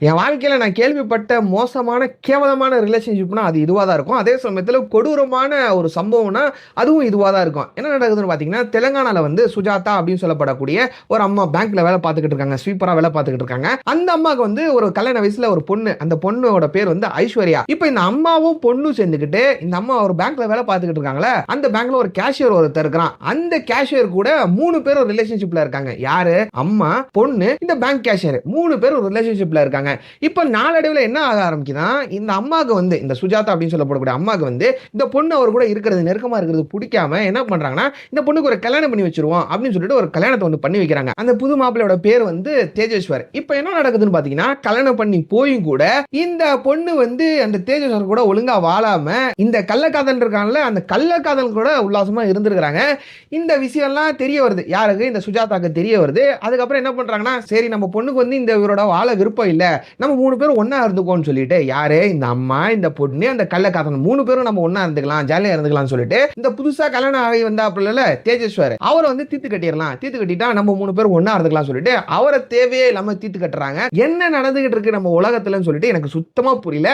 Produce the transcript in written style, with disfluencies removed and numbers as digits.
என் வாழ்க்கையில நான் கேள்விப்பட்ட மோசமான, கேவலமான ரிலேஷன்ஷிப்னா அது இதுவா தான் இருக்கும். அதே சமயத்தில கொடூரமான ஒரு சம்பவம்னா, அதுவும் இதுவா தான் இருக்கும். என்ன நடக்குதுன்னு பார்த்தீங்கன்னா, தெலுங்கானால வந்து சுஜாதா அப்படின்னு சொல்லப்படக்கூடிய ஒரு அம்மா பேங்க்ல வேலை பார்த்துக்கிட்டு இருக்காங்க. ஸ்வீப்பரா வேலை பார்த்துக்கிட்டு இருக்காங்க. அந்த அம்மாவுக்கு வந்து ஒரு கல்யாண வயசுல ஒரு பொண்ணு. அந்த பொண்ணோட பேர் வந்து ஐஸ்வர்யா. இப்ப இந்த அம்மாவும் பொண்ணும் சேர்ந்துக்கிட்டு, இந்த அம்மா ஒரு பேங்க்ல வேலை பார்த்துக்கிட்டு இருக்காங்கல்ல, அந்த பேங்க்ல ஒரு கேஷியர் ஒருத்தர் இருக்கிறான். அந்த கேஷியர் கூட 3 பேரும் ரிலேஷன்ஷிப்ல இருக்காங்க. யாரு? அம்மா, பொண்ணு, இந்த பேங்க் கேஷியர். 3 பேரும் ஒரு ரிலேஷன்ஷிப்ல இருக்காங்க. இப்ப நாளடைவுல என்ன ஆக ஆரம்பிக்குதா, இந்த அம்மாக்கு வந்து இந்த சுஜாதா அப்படின்னு சொல்லப்படக்கூடிய அம்மாக்கு வந்து இந்த பொண்ணு அவர் கூட இருக்கிறது, நெருக்கமா இருக்கிறது பிடிக்காம என்ன பண்றாங்கன்னா, இந்த பொண்ணுக்கு ஒரு கல்யாணம் பண்ணி வச்சிருவோம் அப்படின்னு சொல்லிட்டு ஒரு கல்யாணத்தை வந்து பண்ணி வைக்கிறாங்க. அந்த புது மாப்பிள்ளையோட பேர் வந்து தேஜேஸ்வர். இப்ப என்ன நடக்குதுன்னு பாத்தீங்கன்னா, கல்யாணம் பண்ணி போயும் கூட இந்த பொண்ணு வந்து அந்த தேஜேஸ்வர் கூட ஒழுங்கா வாழாம இந்த கள்ளக்காதல் இருக்கான்ல, அந்த கள்ளக்காதல் கூட உல்லாசமா இருந்திருக்காங்க. இந்த விஷயம்லாம் தெரிய வருது. யாருக்கு? இந்த சுஜாதாக்கு தெரிய வருது. அதுக்கப்புறம் என்ன பண்றாங்கன்னா, சரி நம்ம பொண்ணுக்கு வந்து இந்த இவரோட வாழ விருப்பம் இல்ல, நம்ம 3 பேரும் ஒண்ணா இருந்துக்கோன்னு சொல்லிட்டு, யாரு? இந்த அம்மா, இந்த பொண்ணு, அந்த கள்ளக்காதலன் 3 பேரும் நம்ம ஒண்ணா இருந்துக்கலாம், ஜாலியா இருந்துக்கலாம்னு சொல்லிட்டு, இந்த புதுசா கல்யாணம் ஆகி வந்தாப்புலல தேஜேஸ்வர், அவர வந்து தீர்த்து கட்டிறலாம். தீர்த்து கட்டிட்டா நம்ம 3 பேரும் ஒண்ணா இருந்துக்கலாம்னு சொல்லிட்டு, அவர தேவையே இல்லாம தீர்த்து கட்டுறாங்க. என்ன நடந்துகிட்டு இருக்கு நம்ம உலகத்துலன்னு சொல்லிட்டு எனக்கு சுத்தமா புரியல.